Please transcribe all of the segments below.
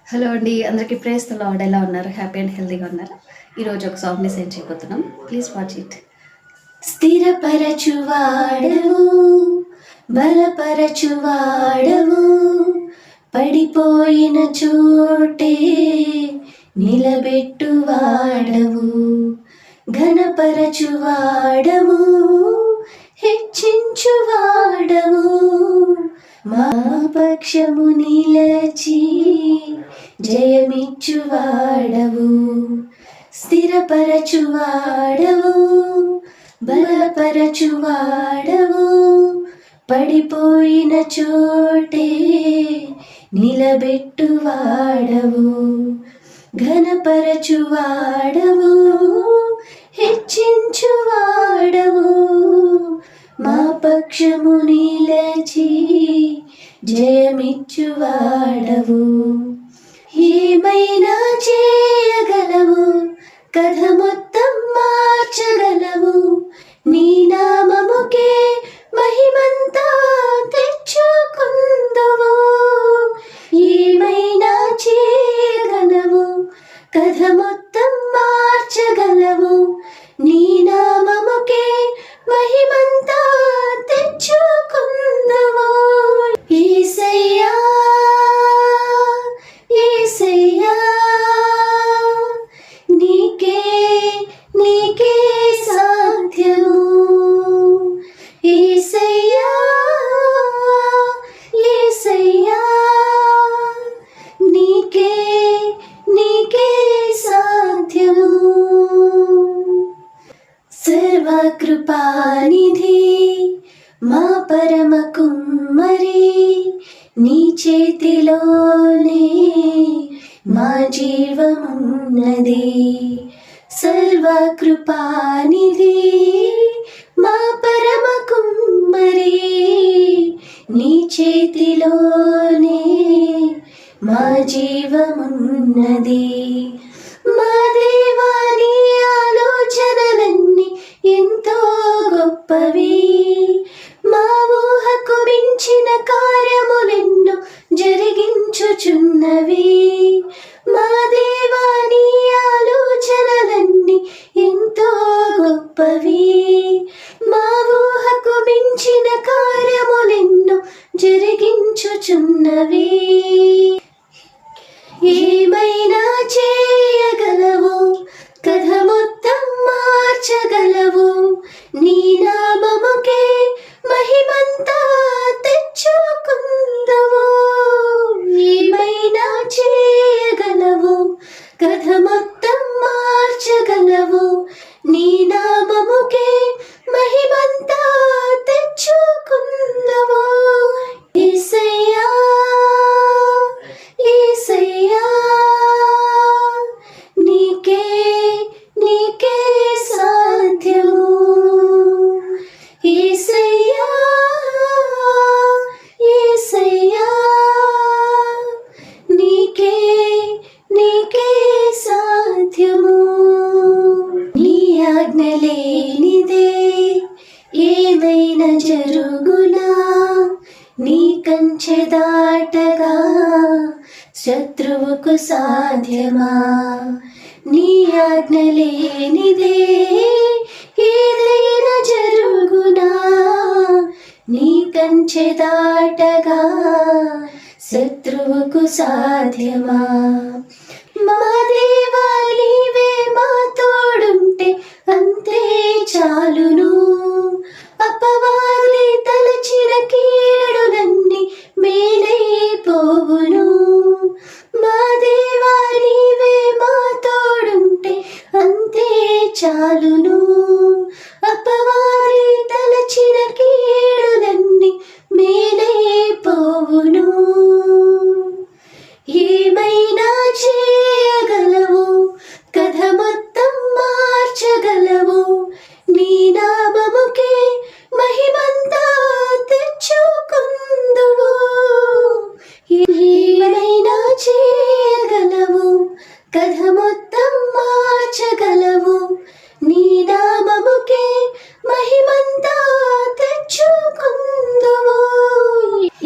Hello అండి. అందరికీ praise the lord. ఎలా ఉన్నారు? హ్యాపీ అండ్ హెల్తీగా ఉన్నారా? ఈరోజు ఒక సాంగ్‌ని సెండ్ చేయబోతున్నాం. Please watch it. స్థిరపరచువాడవు, బలపరచువాడవు, పడిపోయిన చోటే నిలబెట్టువాడవు, ఘనపరచువాడవు, హెచ్చించువాడవు, మా పక్షము నిలచి జయమిచ్చువాడవు, స్థిరపరచువాడవు, బలపరచువాడవు, పడిపోయిన చోటే నిలబెట్టువాడవు, ఘనపరచువాడవు, హెచ్చించువాడవు, మా పక్షము నిలచి జయమిచ్చువాడవు. ఏమైనా చేయగలవు, కథ మొత్తం మార్చగలవు, నీ నామముకే మహిమంతా తెచ్చుకుందువు. ఏమైనా చేయగలవు, కథ మొత్తం మార్చగలవు, నీ నామముకే మహిమంతా తెచ్చుకుందువు. యేసయ్యా, యేసయ్యా, నీకే నీకే సాధ్యము. యేసయ్యా, యేసయ్యా, నీకే నీకే సాధ్యము. సర్వకృపానిధి మా పరమ కుమ్మరి, నీ చేతిలోనే మా జీవమున్నది. సర్వకృపానిధి మా పరమ కుమ్మరి, నీ చేతిలోనే మా జీవమున్నది. మా దేవా, నీ ఆలోచనలన్నీ ఎంతో గొప్పవి, మా ఊహకు మించిన కార్యములెన్నో జరిగించుచున్నవి. మా దేవా, నీ ఆలోచనలన్నీ ఎంతో గొప్పవి, మా ఊహకు మించిన కార్యములెన్నో జరిగించుచున్నవి. ఏమైనా చేయగలవు, కథ మొత్తం మార్చగలవు, నీ నామముకే మహిమంతా తెచ్చుకుందువు. ఏమైనా చేయగలవు, కథ మొత్తం మార్చగలవు, నీ నామముకే మహిమంతా తెచ్చుకుందువు. యేసయ్యా, యేసయ్యా, నీకే నీకే సాధ్యము. యేసయ్యా, యేసయ్యా, నీకే నీకే సాధ్యము. నీ ఆజ్ఞ లేనిదే ఏదైనా జరుగునా, నీ కంచె దాటగా శత్రువుకు సాధ్యమా. నీ ఆజ్ఞ లేనిదే ఏదైనా జరుగునా, నీ కంచె దాటగా శత్రువుకు సాధ్యమా. మా దేవా, నీవే మా తోడుంటే అంతే చాలును, అపవాది తలచిన కీడులన్నీ మేలైపోవును. మా దేవా, నీవే మా తోడుంటే అంతే చాలును, అపవాది తలచిన కీడులన్నీ మేలైపోవును. ఏమైనా చేయగలవు, కథ మొత్తం మార్చగలవు, నీ నామముకే మహిమంతా తెచ్చుకుందువు. ఏమైనా చేయగలవు, కథ మొత్తం మార్చగలవు, నీ నామముకే మహిమంతా తెచ్చుకుందువు.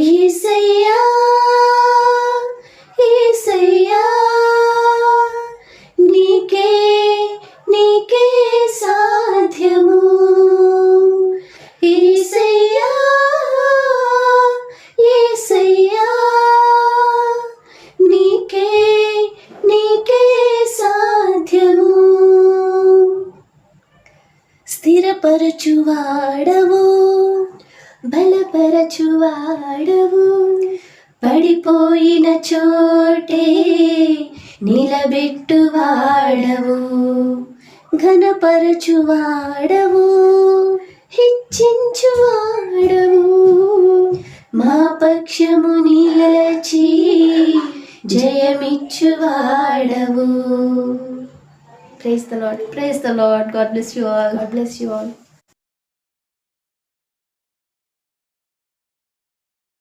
యేసయ్యా, యేసయ్యా, ఓదార్చువాడవు, బలపరచువాడవు, పడిపోయిన చోటే నిలబెట్టువాడవు, ఘనపరచువాడవు, హెచ్చించువాడవు, మా పక్షము నిలచి జయమిచ్చువాడవు. Praise the Lord. Praise the Lord. God bless you all. God bless you all.